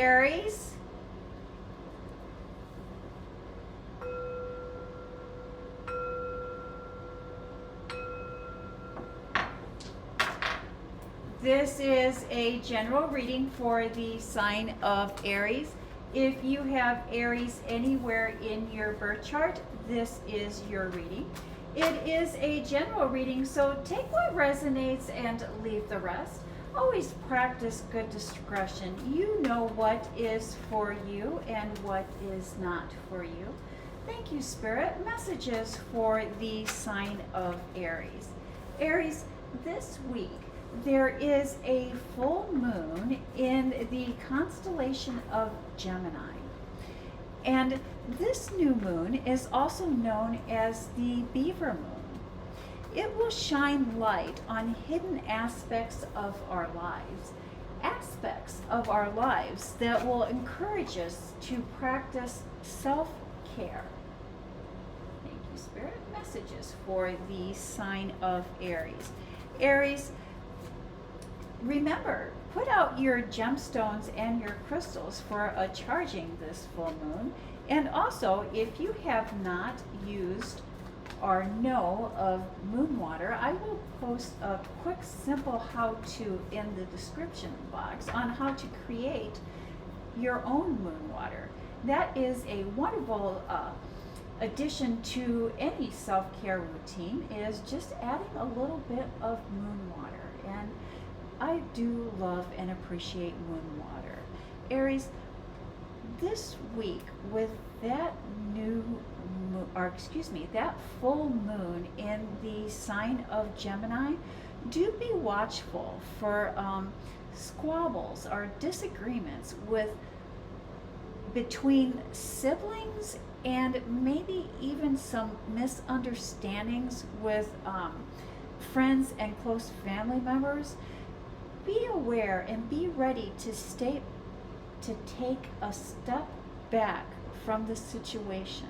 Aries. This is a general reading for the sign of Aries. If you have Aries anywhere in your birth chart, this is your reading. It is a general reading, so take what resonates and leave the rest. Always practice good discretion. You know what is for you and what is not for you. Thank you, Spirit. Messages for the sign of Aries. Aries, this week, there is a full moon in the constellation of Gemini. And this new moon is also known as the Beaver Moon. It will shine light on hidden aspects of our lives that will encourage us to practice self-care. Thank you, Spirit. Messages for the sign of Aries. Aries, remember, put out your gemstones and your crystals for a charging this full moon. And also, if you have not used or know of moon water, I will post a quick, simple how-to in the description box on how to create your own moon water. That is a wonderful addition to any self-care routine, is just adding a little bit of moon water. And I do love and appreciate moon water. Aries, this week with that that full moon in the sign of Gemini, do be watchful for squabbles or disagreements between siblings, and maybe even some misunderstandings with friends and close family members. Be aware and be ready to take a step back from the situation.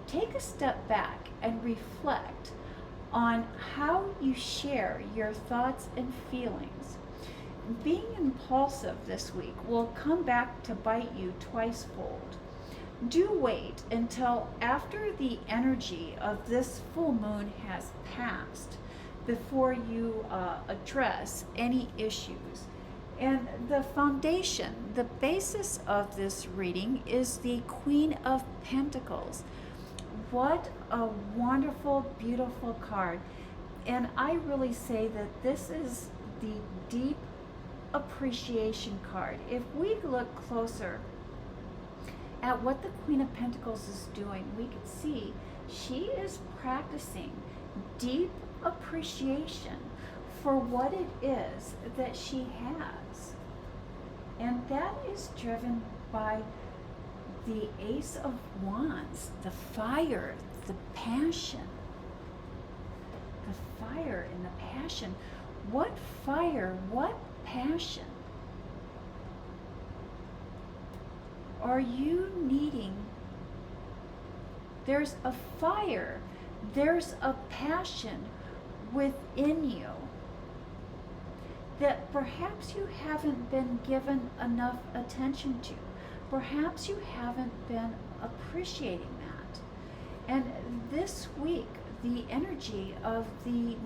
Take a step back and reflect on how you share your thoughts and feelings. Being impulsive this week will come back to bite you twice-fold. Do wait until after the energy of this full moon has passed before you address any issues. And the foundation, the basis of this reading is the Queen of Pentacles. What a wonderful, beautiful card. And I really say that this is the deep appreciation card. If we look closer at what the Queen of Pentacles is doing, we can see she is practicing deep appreciation for what it is that she has. And that is driven by the Ace of Wands, the fire, the passion. The fire and the passion. What fire, what passion are you needing? There's a fire, there's a passion within you that perhaps you haven't been given enough attention to. Perhaps you haven't been appreciating that. And this week, the energy of the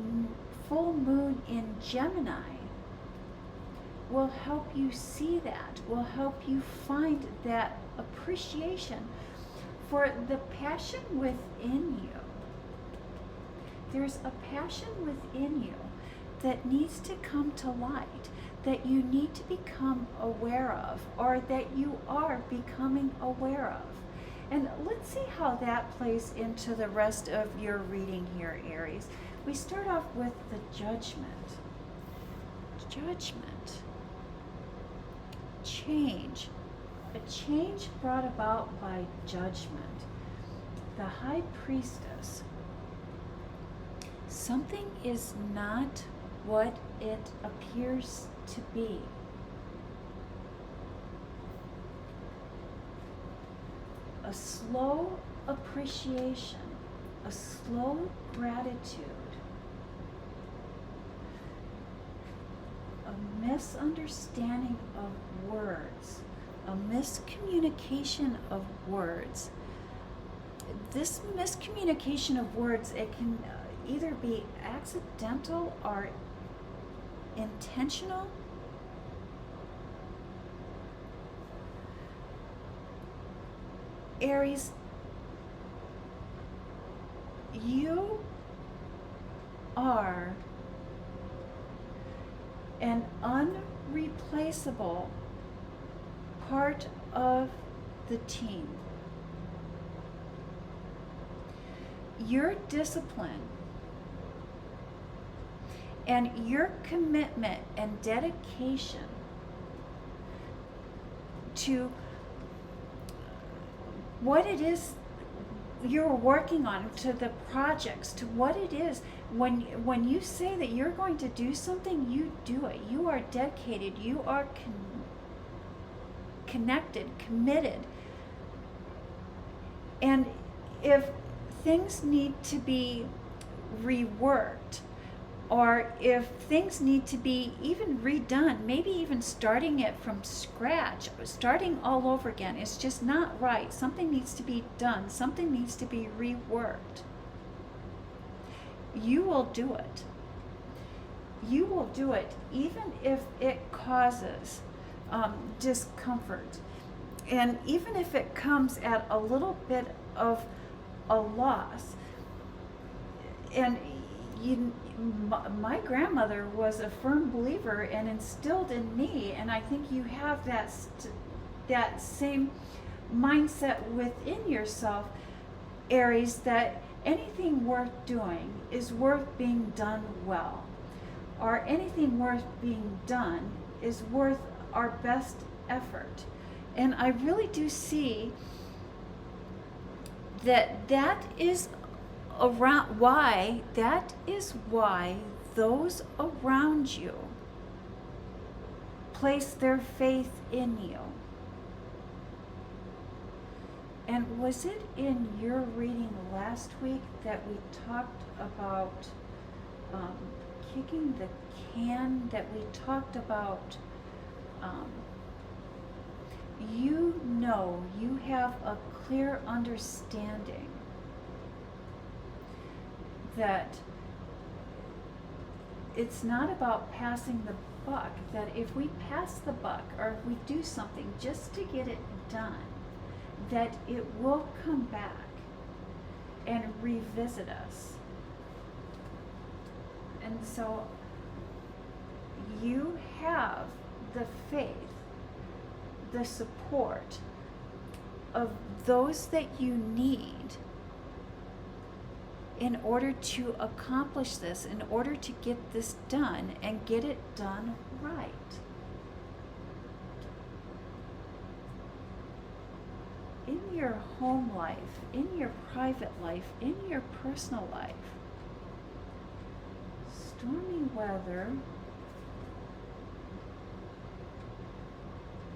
full moon in Gemini will help you see that, will help you find that appreciation for the passion within you. There's a passion within you that needs to come to light, that you need to become aware of, or that you are becoming aware of. And let's see how that plays into the rest of your reading here, Aries. We start off with the Judgment. Judgment. Change. A change brought about by judgment. The High Priestess. Something is not what it appears to be. A slow appreciation, a slow gratitude, a misunderstanding of words, a miscommunication of words. This miscommunication of words, it can either be accidental or intentional. Aries, you are an unreplaceable part of the team. Your discipline and your commitment and dedication to what it is you're working on, to the projects, to what it is. When you say that you're going to do something, you do it. You are dedicated. You are connected, committed. And if things need to be reworked, or if things need to be even redone, maybe even starting it from scratch, starting all over again, it's just not right. Something needs to be done. Something needs to be reworked. You will do it. You will do it, even if it causes discomfort. And even if it comes at a little bit of a loss. And my grandmother was a firm believer and instilled in me, and I think you have that same mindset within yourself, Aries, that anything worth doing is worth being done well, or anything worth being done is worth our best effort. And I really do see that is why those around you place their faith in you. And was it in your reading last week that we talked about kicking the can, that we talked about you have a clear understanding that it's not about passing the buck, that if we pass the buck or if we do something just to get it done, that it will come back and revisit us. And so you have the faith, the support of those that you need in order to accomplish this, in order to get this done and get it done right. In your home life, in your private life, in your personal life, stormy weather,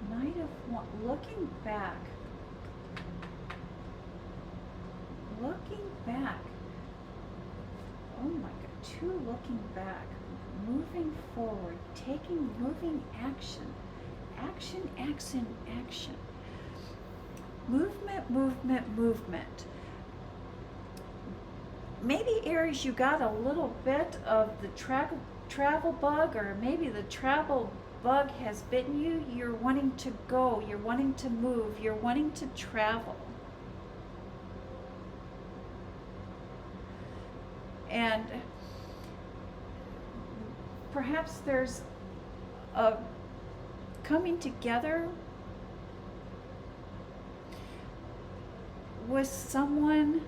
Knight of Wands, looking back, oh my God, looking back, moving forward, moving action, movement. Maybe Aries, you got a little bit of the travel bug, or maybe the travel bug has bitten you. You're wanting to go, you're wanting to move, you're wanting to travel. And perhaps there's a coming together with someone,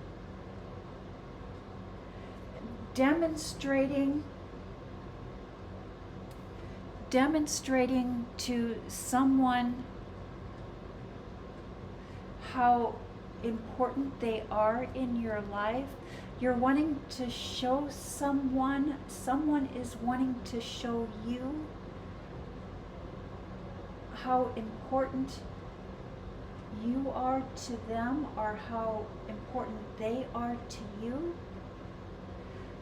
demonstrating to someone how important they are in your life. You're wanting to show someone is wanting to show you how important you are to them, or how important they are to you.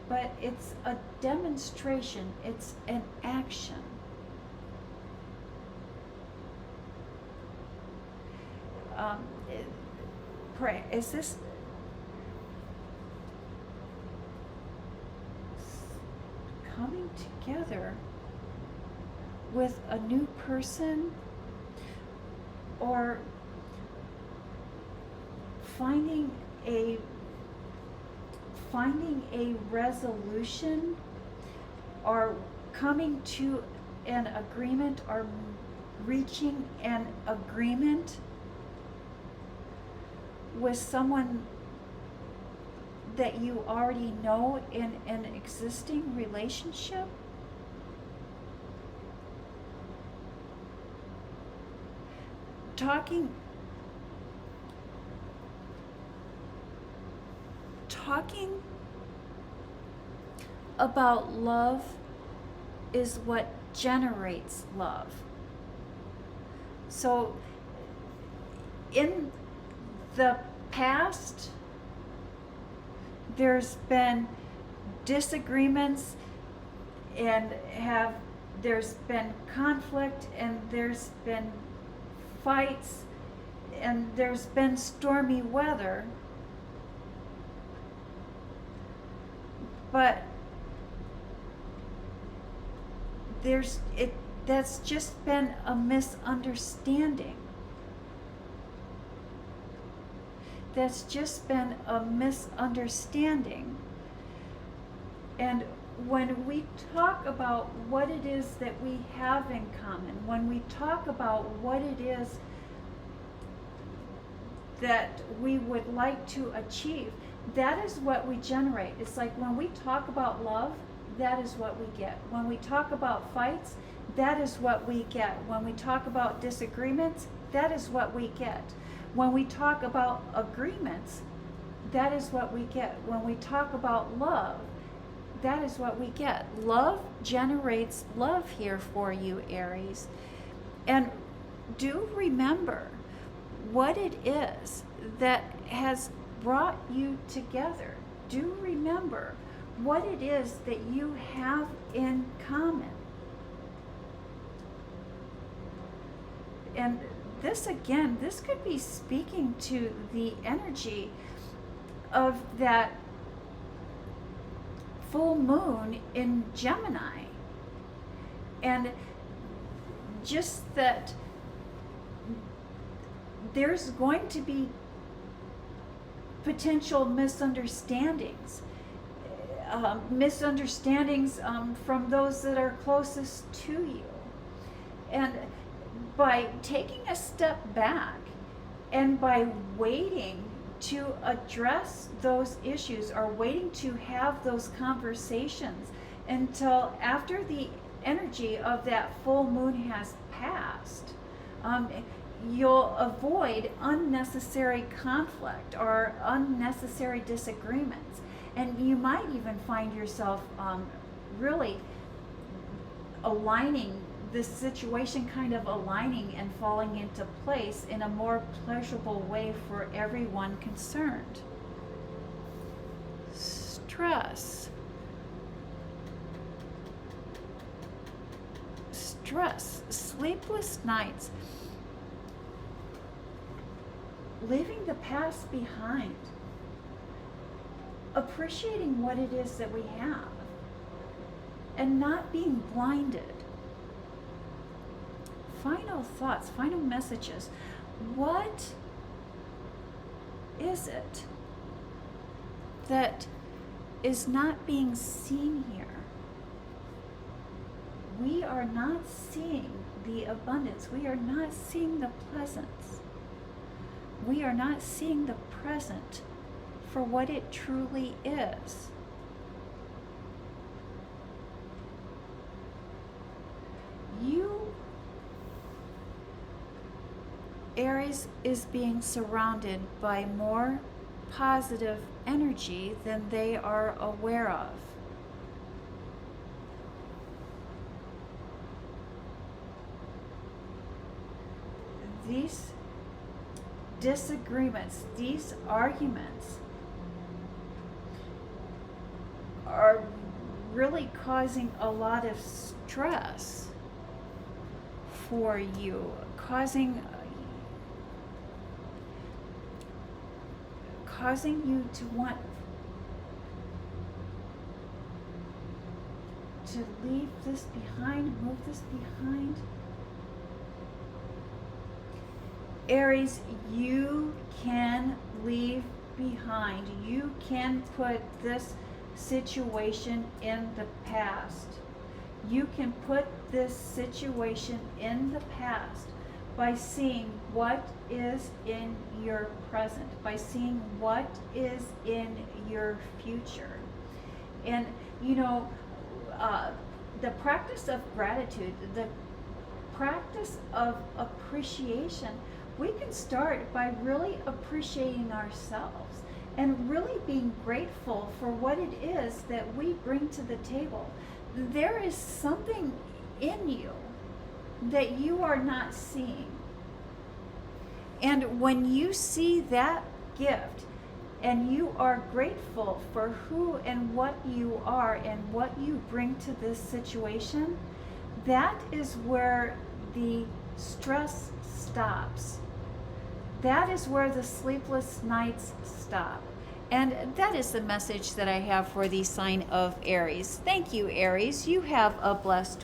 But it's a demonstration, it's an action. pray, is this coming together with a new person, or finding a resolution, or coming to an agreement, or reaching an agreement with someone that you already know in an existing relationship? Talking about love is what generates love. So in the past, there's been disagreements, and there's been conflict, and there's been fights, and there's been stormy weather. But that's just been a misunderstanding. That's just been a misunderstanding. And when we talk about what it is that we have in common, when we talk about what it is that we would like to achieve, that is what we generate. It's like when we talk about love, that is what we get. When we talk about fights, that is what we get. When we talk about disagreements, that is what we get. When we talk about agreements, that is what we get. When we talk about love, that is what we get. Love generates love here for you, Aries. And do remember what it is that has brought you together. Do remember what it is that you have in common. And this, again, this could be speaking to the energy of that full moon in Gemini. And just that there's going to be potential misunderstandings. From those that are closest to you. And by taking a step back and by waiting to address those issues, or waiting to have those conversations until after the energy of that full moon has passed, you'll avoid unnecessary conflict or unnecessary disagreements. And you might even find yourself really aligning this situation, kind of aligning and falling into place in a more pleasurable way for everyone concerned. Stress. Sleepless nights. Leaving the past behind. Appreciating what it is that we have. And not being blinded. Final thoughts, final messages. What is it that is not being seen here? We are not seeing the abundance. We are not seeing the pleasance. We are not seeing the present for what it truly is. You, Aries, is being surrounded by more positive energy than they are aware of. These disagreements, these arguments are really causing a lot of stress for you, causing causing you to want to leave this behind, move this behind. Aries, you can leave behind. You can put this situation in the past. You can put this situation in the past by seeing what is in your present, by seeing what is in your future. And you know, the practice of gratitude, the practice of appreciation, we can start by really appreciating ourselves and really being grateful for what it is that we bring to the table. There is something in you that you are not seeing. And when you see that gift and you are grateful for who and what you are and what you bring to this situation, that is where the stress stops. That is where the sleepless nights stop. And that is the message that I have for the sign of Aries. Thank you, Aries. You have a blessed